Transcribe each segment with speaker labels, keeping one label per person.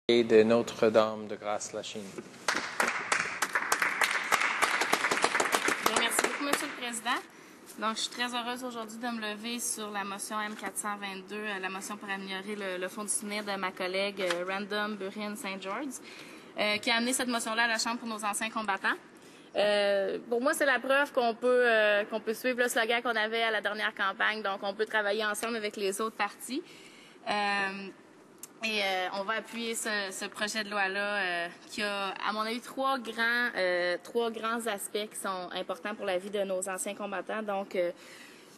Speaker 1: et de Notre-Dame de Grâce-Lachine.
Speaker 2: Merci beaucoup, Monsieur le Président. Donc, je suis très heureuse aujourd'hui de me lever sur la motion M422, la motion pour améliorer le fonds du souvenir de ma collègue Random Burin Saint-George, qui a amené cette motion-là à la Chambre pour nos anciens combattants. Pour moi, c'est la preuve qu'on peut suivre le slogan qu'on avait à la dernière campagne, donc on peut travailler ensemble avec les autres partis. On va appuyer ce projet de loi-là qui a, à mon avis, trois grands aspects qui sont importants pour la vie de nos anciens combattants. Donc,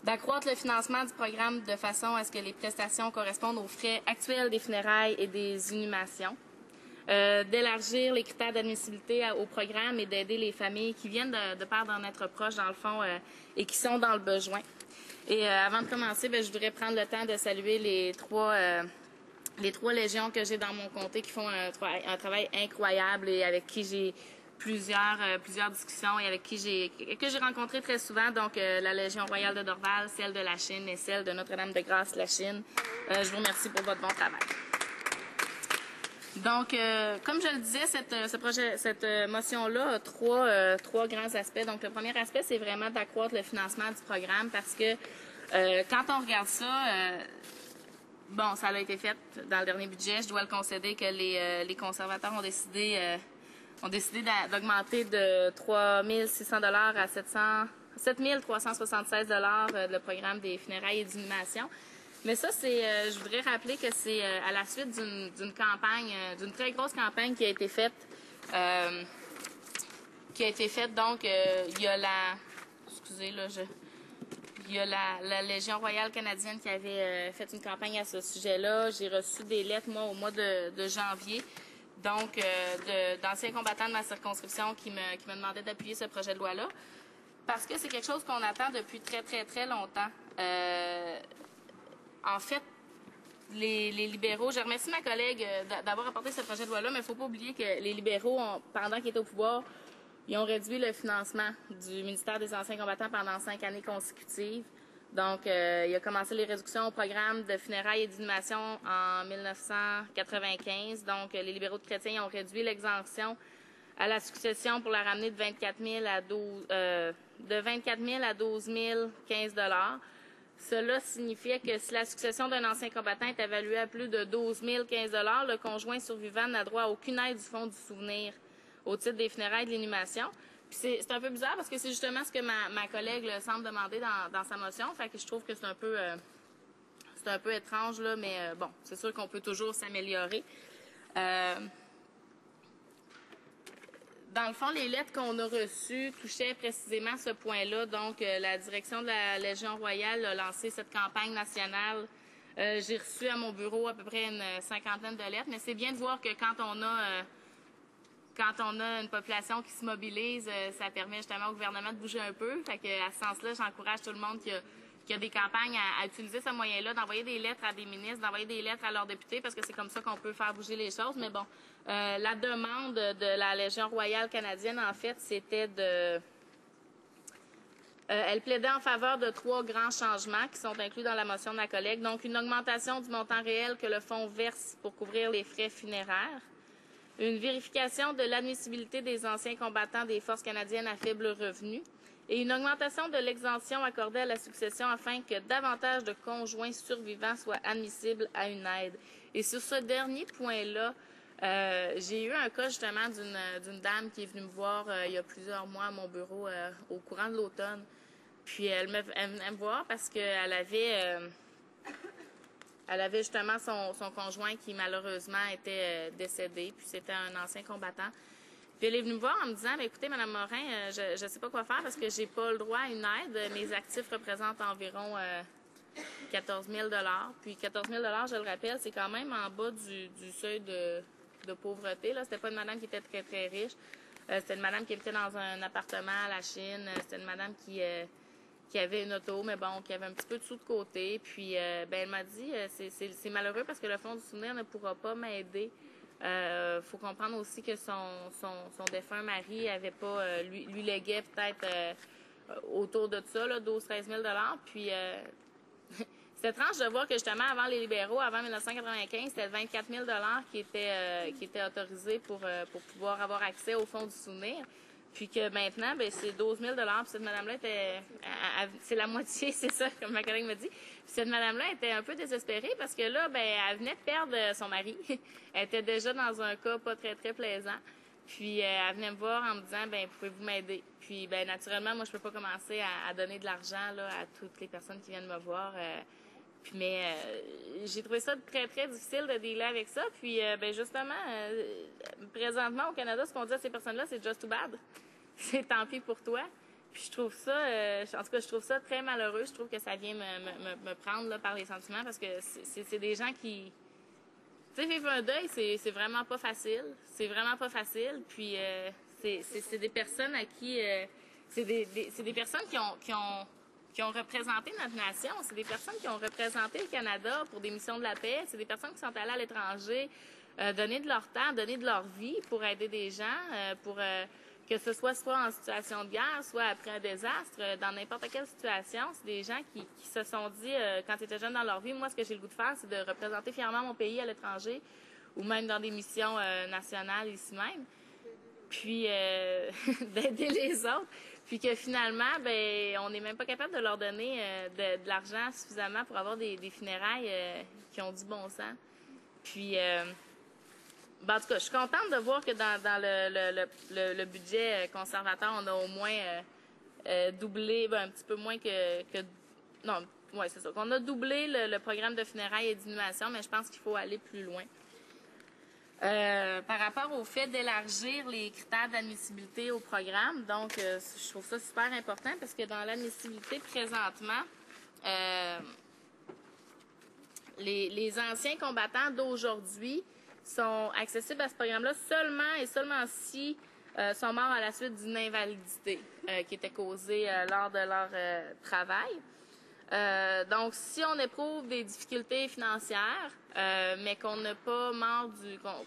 Speaker 2: d'accroître le financement du programme de façon à ce que les prestations correspondent aux frais actuels des funérailles et des inhumations. D'élargir les critères d'admissibilité au programme et d'aider les familles qui viennent de perdre un être proche, dans le fond, et qui sont dans le besoin. Et avant de commencer, je voudrais prendre le temps de saluer les trois légions que j'ai dans mon comté qui font un travail incroyable et avec qui j'ai plusieurs discussions et avec que j'ai rencontré très souvent. Donc, la Légion royale de Dorval, celle de Lachine et celle de Notre-Dame de Grâce-Lachine. Je vous remercie pour votre bon travail. Donc, comme je le disais, cette motion-là a trois grands aspects. Donc, le premier aspect, c'est vraiment d'accroître le financement du programme parce que quand on regarde ça, ça a été fait dans le dernier budget. Je dois le concéder que les conservateurs ont décidé d'augmenter de 3 600 $ à 7 376 $ le programme des funérailles et d'inhumation. Mais ça, je voudrais rappeler que c'est à la suite d'une campagne, d'une très grosse campagne qui a été faite. Donc, il y a la Légion royale canadienne qui avait fait une campagne à ce sujet-là. J'ai reçu des lettres, moi, au mois de janvier, donc d'anciens combattants de ma circonscription qui me demandaient d'appuyer ce projet de loi-là, parce que c'est quelque chose qu'on attend depuis très, très, très longtemps. En fait, les libéraux, je remercie ma collègue d'avoir apporté ce projet de loi-là, mais il ne faut pas oublier que les libéraux, pendant qu'ils étaient au pouvoir, ils ont réduit le financement du ministère des Anciens combattants pendant 5 années consécutives. Donc, il a commencé les réductions au programme de funérailles et d'inhumation en 1995. Donc, les libéraux de chrétiens ont réduit l'exemption à la succession pour la ramener de 24 000 à 12 015 $. Cela signifiait que si la succession d'un ancien combattant est évaluée à plus de 12 015 $, le conjoint survivant n'a droit à aucune aide du fonds du souvenir au titre des funérailles et de l'inhumation. Puis c'est un peu bizarre parce que c'est justement ce que ma collègue semble demander dans sa motion. Fait que je trouve que c'est un peu étrange, là, mais bon, c'est sûr qu'on peut toujours s'améliorer. Dans le fond, les lettres qu'on a reçues touchaient précisément ce point-là. Donc, la direction de la Légion royale a lancé cette campagne nationale. J'ai reçu à mon bureau à peu près une 50aine de lettres, mais c'est bien de voir que quand on a une population qui se mobilise, ça permet justement au gouvernement de bouger un peu. Fait que, à ce sens-là, j'encourage tout le monde qui a des campagnes à utiliser ce moyen-là, d'envoyer des lettres à des ministres, d'envoyer des lettres à leurs députés, parce que c'est comme ça qu'on peut faire bouger les choses. Mais bon, la demande de la Légion royale canadienne, en fait, c'était elle plaidait en faveur de 3 grands changements qui sont inclus dans la motion de ma collègue. Donc, une augmentation du montant réel que le fonds verse pour couvrir les frais funéraires, une vérification de l'admissibilité des anciens combattants des forces canadiennes à faible revenu et une augmentation de l'exemption accordée à la succession afin que davantage de conjoints survivants soient admissibles à une aide. Et sur ce dernier point-là, j'ai eu un cas justement d'une dame qui est venue me voir il y a plusieurs mois à mon bureau au courant de l'automne. Puis elle venait me voir parce qu'elle avait justement son conjoint qui malheureusement était décédé, puis c'était un ancien combattant. Puis elle est venue me voir en me disant, écoutez, Mme Morin, je ne sais pas quoi faire parce que j'ai pas le droit à une aide. Mes actifs représentent environ 14 000 $. Puis 14 000 $, je le rappelle, c'est quand même en bas du seuil de pauvreté. Là, c'était pas une madame qui était très, très riche. C'était une madame qui habitait dans un appartement à la Chine. C'était une madame qui avait une auto, mais bon, qui avait un petit peu de sous de côté. Puis, elle m'a dit, c'est malheureux parce que le Fonds du souvenir ne pourra pas m'aider. Faut comprendre aussi que son défunt mari avait pas, lui léguait peut-être autour de ça, 12 000 à 13 000 $. Puis, c'est étrange de voir que justement, avant les libéraux, avant 1995, c'était 24 000 qui étaient autorisés pour pouvoir avoir accès au fonds du souvenir. Puis que maintenant, ben c'est 12 000 Puis cette madame-là était... c'est la moitié, c'est ça, comme ma collègue me dit. Puis cette madame-là était un peu désespérée parce que là, ben elle venait de perdre son mari. Elle était déjà dans un cas pas très, très plaisant. Puis elle venait me voir en me disant, ben pouvez-vous m'aider? Puis ben naturellement, moi, je peux pas commencer à donner de l'argent là à toutes les personnes qui viennent me voir. Mais j'ai trouvé ça très, très difficile de dealer avec ça. Puis, ben justement, présentement, au Canada, ce qu'on dit à ces personnes-là, c'est « just too bad ». C'est tant pis pour toi. Puis je trouve ça, en tout cas, je trouve ça très malheureux. Je trouve que ça vient me prendre là, par les sentiments parce que c'est des gens qui... Tu sais, vivre un deuil, c'est vraiment pas facile. C'est vraiment pas facile. Puis c'est des personnes à qui... c'est des personnes qui ont représenté notre nation. C'est des personnes qui ont représenté le Canada pour des missions de la paix. C'est des personnes qui sont allées à l'étranger donner de leur temps, donner de leur vie pour aider des gens, pour que ce soit en situation de guerre, soit après un désastre, dans n'importe quelle situation. C'est des gens qui se sont dit, quand ils étaient jeunes dans leur vie, moi, ce que j'ai le goût de faire, c'est de représenter fièrement mon pays à l'étranger ou même dans des missions nationales ici même. Puis d'aider les autres. Puis que finalement, ben, on n'est même pas capable de leur donner de l'argent suffisamment pour avoir des funérailles qui ont du bon sens. Puis, ben, en tout cas, je suis contente de voir que dans le budget conservateur, on a au moins doublé, ben, un petit peu moins que non, ouais, c'est ça. Qu'on a doublé le programme de funérailles et d'inhumation, mais je pense qu'il faut aller plus loin. Par rapport au fait d'élargir les critères d'admissibilité au programme, donc je trouve ça super important parce que dans l'admissibilité présentement, les anciens combattants d'aujourd'hui sont accessibles à ce programme-là seulement et seulement si sont morts à la suite d'une invalidité qui était causée lors de leur travail. Donc, si on éprouve des difficultés financières, mais qu'on n'a pas mort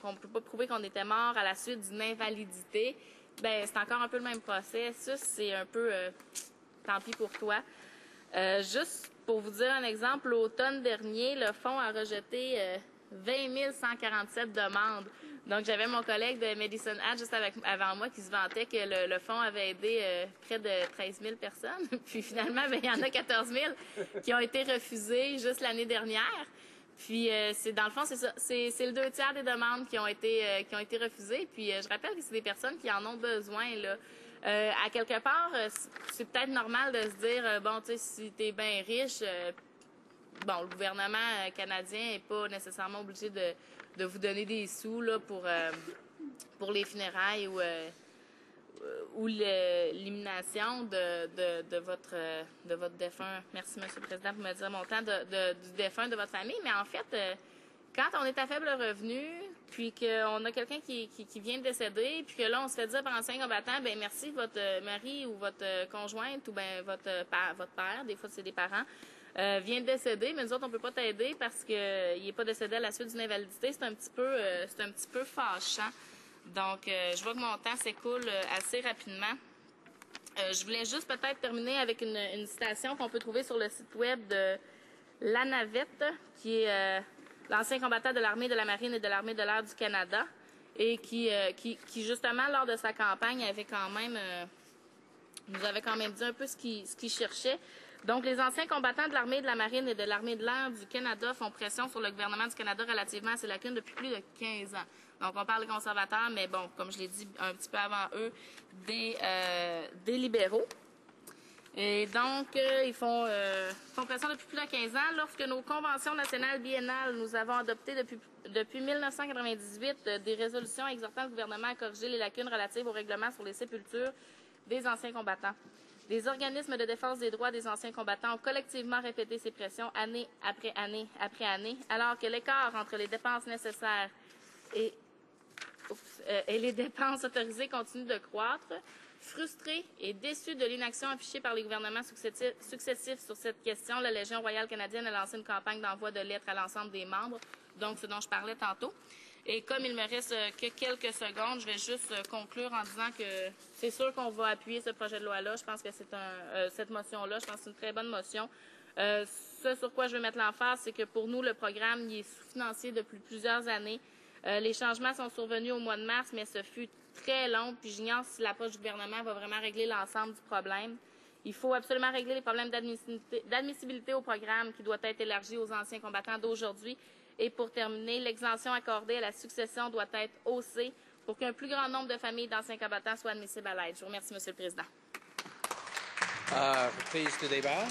Speaker 2: qu'on peut pas prouver qu'on était mort à la suite d'une invalidité, ben c'est encore un peu le même processus. C'est un peu tant pis pour toi. Juste pour vous dire un exemple, l'automne dernier, le fonds a rejeté 20 147 demandes. Donc, j'avais mon collègue de Medicine Hat juste avant moi qui se vantait que le fonds avait aidé près de 13 000 personnes. Puis finalement, ben, il y en a 14 000 qui ont été refusées juste l'année dernière. Puis, dans le fond, c'est ça. C'est le 2/3 des demandes qui ont été refusées. Puis, je rappelle que c'est des personnes qui en ont besoin, là. À quelque part, c'est peut-être normal de se dire, bon, tu sais, si t'es bien riche, bon, le gouvernement canadien n'est pas nécessairement obligé de vous donner des sous là, pour les funérailles ou l'élimination de votre défunt. Merci, M. le Président, pour me dire mon temps du défunt de votre famille. Mais en fait, quand on est à faible revenu, puis qu'on a quelqu'un qui vient de décéder, puis que là, on se fait dire par ancien combattant, ben merci, votre mari ou votre conjointe ou ben votre père, des fois c'est des parents, vient de décéder, mais nous autres, on peut pas t'aider parce qu'il n'est pas décédé à la suite d'une invalidité. C'est un petit peu fâchant. Donc, je vois que mon temps s'écoule assez rapidement. Je voulais juste peut-être terminer avec une citation qu'on peut trouver sur le site web de La Navette, qui est l'ancien combattant de l'armée, de la marine et de l'armée de l'air du Canada, et qui justement, lors de sa campagne, nous avait quand même dit un peu ce qu'il cherchait. Donc, les anciens combattants de l'armée, de la marine et de l'armée de l'air du Canada font pression sur le gouvernement du Canada relativement à ses lacunes depuis plus de 15 ans. Donc, on parle des conservateurs, mais bon, comme je l'ai dit un petit peu avant eux, des libéraux. Et donc, ils font pression depuis plus de 15 ans. Lorsque nos conventions nationales biennales, nous avons adopté depuis 1998 des résolutions exhortant le gouvernement à corriger les lacunes relatives au règlement sur les sépultures des anciens combattants. Les organismes de défense des droits des anciens combattants ont collectivement répété ces pressions année après année après année, alors que l'écart entre les dépenses nécessaires et les dépenses autorisées continue de croître. Frustrés et déçus de l'inaction affichée par les gouvernements successifs sur cette question, la Légion royale canadienne a lancé une campagne d'envoi de lettres à l'ensemble des membres, donc ce dont je parlais tantôt. Et comme il me reste que quelques secondes, je vais juste conclure en disant que c'est sûr qu'on va appuyer ce projet de loi-là. Je pense que cette motion-là, je pense que c'est une très bonne motion. Ce sur quoi je veux mettre l'emphase, c'est que pour nous, le programme il est sous-financé depuis plusieurs années. Les changements sont survenus au mois de mars, mais ce fut très long, puis j'ignore si l'approche du gouvernement va vraiment régler l'ensemble du problème. Il faut absolument régler les problèmes d'admissibilité au programme qui doit être élargi aux anciens combattants d'aujourd'hui. Et pour terminer, l'exemption accordée à la succession doit être haussée pour qu'un plus grand nombre de familles d'anciens combattants soient admissibles à l'aide. Je vous remercie, M. le Président.
Speaker 1: Reprise du débat.